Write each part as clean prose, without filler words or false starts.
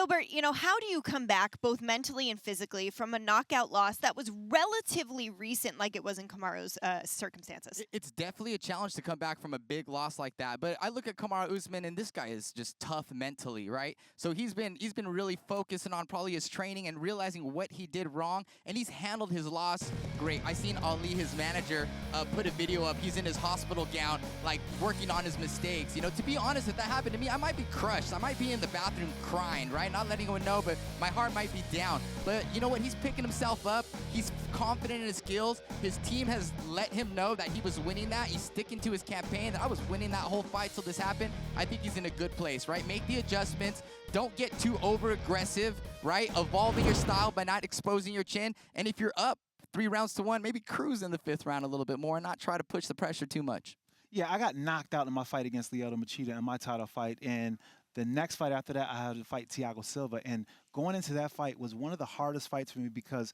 Gilbert, how do you come back both mentally and physically from a knockout loss that was relatively recent like it was in Kamaru's circumstances? It's definitely a challenge to come back from a big loss like that. But I look at Kamaru Usman, and this guy is just tough mentally, right? So he's been really focusing on probably his training and realizing what he did wrong, and he's handled his loss great. I seen Ali, his manager, put a video up. He's in his hospital gown, like working on his mistakes. To be honest, if that happened to me, I might be crushed. I might be in the bathroom crying, right? Not letting anyone know, but my heart might be down. But you know what? He's picking himself up. He's confident in his skills. His team has let him know that he was winning that. He's sticking to his campaign. I was winning that whole fight till this happened. I think he's in a good place, right? Make the adjustments. Don't get too over-aggressive, right? Evolving your style by not exposing your chin. And if you're up 3 rounds to 1, maybe cruise in the 5th round a little bit more and not try to push the pressure too much. Yeah, I got knocked out in my fight against Lyoto Machida in my title fight, and the next fight after that, I had to fight Thiago Silva, and going into that fight was one of the hardest fights for me because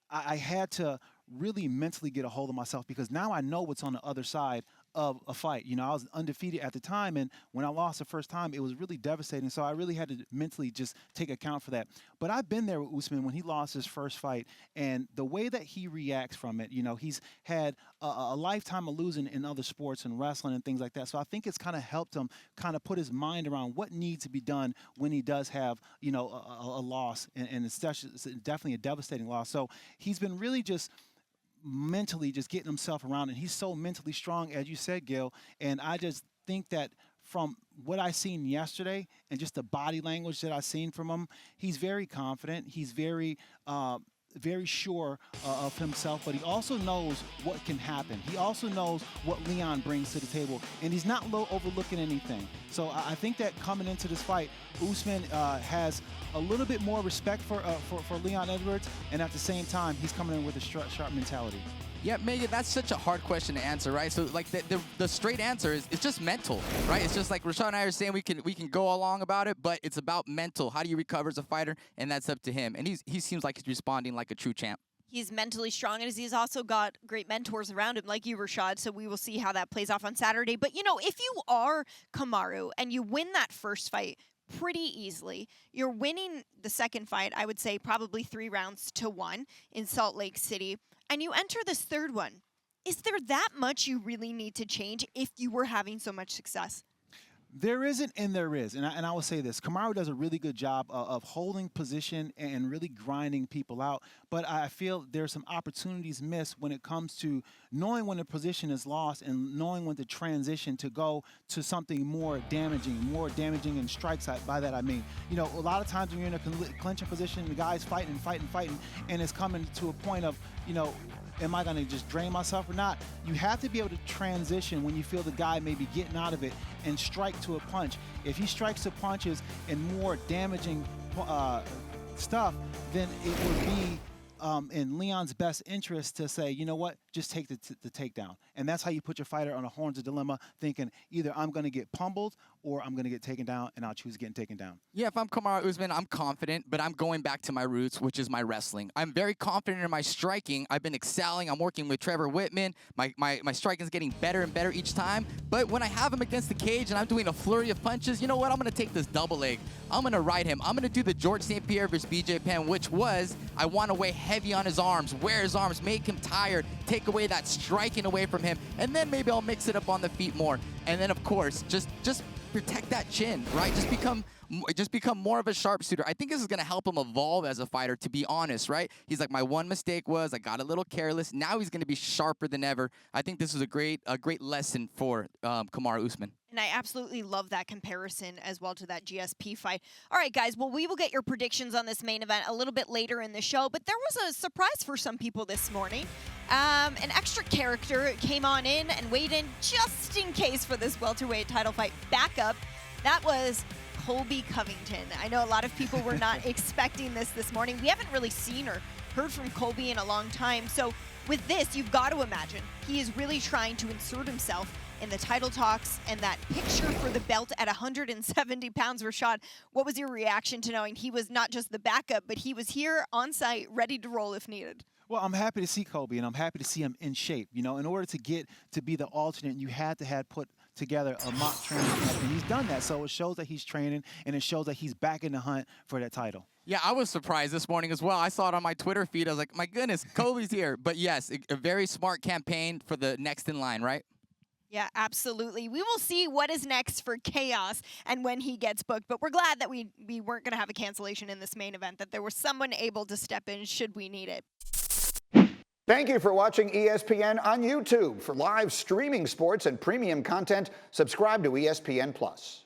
I had to really mentally get a hold of myself because now I know what's on the other side of a fight. I was undefeated at the time, and when I lost the first time, it was really devastating. So I really had to mentally just take account for that. But I've been there with Usman when he lost his first fight, and the way that he reacts from it, he's had a lifetime of losing in other sports and wrestling and things like that. So I think it's kind of helped him kind of put his mind around what needs to be done when he does have, a loss, and it's definitely a devastating loss. So he's been really just mentally just getting himself around, and he's so mentally strong, as you said, Gil. And I just think that from what I seen yesterday and just the body language that I seen from him, he's very confident. He's very sure of himself, but he also knows what can happen. He also knows what Leon brings to the table, and he's not overlooking anything. So I think that coming into this fight, Usman has a little bit more respect for Leon Edwards, and at the same time, he's coming in with a sharp mentality. Yeah, Megan, that's such a hard question to answer, right? So, like, the straight answer is it's just mental, right? It's just like Rashad and I are saying we can go along about it, but it's about mental. How do you recover as a fighter? And that's up to him. And he seems like he's responding like a true champ. He's mentally strong, and he's also got great mentors around him, like you, Rashad, so we will see how that plays off on Saturday. But, if you are Kamaru and you win that first fight pretty easily, you're winning the second fight, I would say probably 3 rounds to 1 in Salt Lake City, and you enter this third one. Is there that much you really need to change if you were having so much success? There isn't, and there is. And I will say this. Kamaru does a really good job of holding position and really grinding people out. But I feel there's some opportunities missed when it comes to knowing when a position is lost and knowing when to transition to go to something more damaging in strikes. By that I mean, a lot of times when you're in a clinching position, the guy's fighting, and it's coming to a point of, am I going to just drain myself or not? You have to be able to transition when you feel the guy may be getting out of it and strike to a punch. If he strikes to punches and more damaging stuff, then it would be in Leon's best interest to say, you know what, just take the takedown. And that's how you put your fighter on a horns of dilemma, thinking either I'm going to get pummeled or I'm going to get taken down, and I'll choose getting taken down. Yeah, if I'm Kamaru Usman, I'm confident, but I'm going back to my roots, which is my wrestling. I'm very confident in my striking. I've been excelling. I'm working with Trevor Whitman. My striking is getting better and better each time. But when I have him against the cage and I'm doing a flurry of punches, you know what? I'm going to take this double leg. I'm going to ride him. I'm going to do the George St. Pierre versus BJ Penn, which was I want to weigh heavy on his arms, wear his arms, make him tired, take away that striking away from him, and then maybe I'll mix it up on the feet more. And then, of course, just protect that chin, right? Just become more of a sharpshooter. I think this is going to help him evolve as a fighter, to be honest, right? He's like, my one mistake was I got a little careless. Now he's going to be sharper than ever. I think this is a great lesson for Kamaru Usman. And I absolutely love that comparison as well to that GSP fight. All right, guys, well, we will get your predictions on this main event a little bit later in the show, but there was a surprise for some people this morning. An extra character came on in and weighed in just in case for this welterweight title fight backup. That was Colby Covington. I know a lot of people were not expecting this morning. We haven't really seen or heard from Colby in a long time. So with this, you've got to imagine he is really trying to insert himself in the title talks and that picture for the belt at 170 pounds. Rashad, what was your reaction to knowing he was not just the backup, but he was here on site, ready to roll if needed? Well, I'm happy to see Colby, and I'm happy to see him in shape. In order to get to be the alternate, you had to have put together a mock training camp, and he's done that. So it shows that he's training, and it shows that he's back in the hunt for that title. Yeah, I was surprised this morning as well. I saw it on my Twitter feed. I was like, my goodness, Kobe's here. But yes, a very smart campaign for the next in line, right? Yeah, absolutely. We will see what is next for Chaos and when he gets booked. But we're glad that we weren't going to have a cancellation in this main event, that there was someone able to step in should we need it. Thank you for watching ESPN on YouTube. For live streaming sports and premium content, subscribe to ESPN+.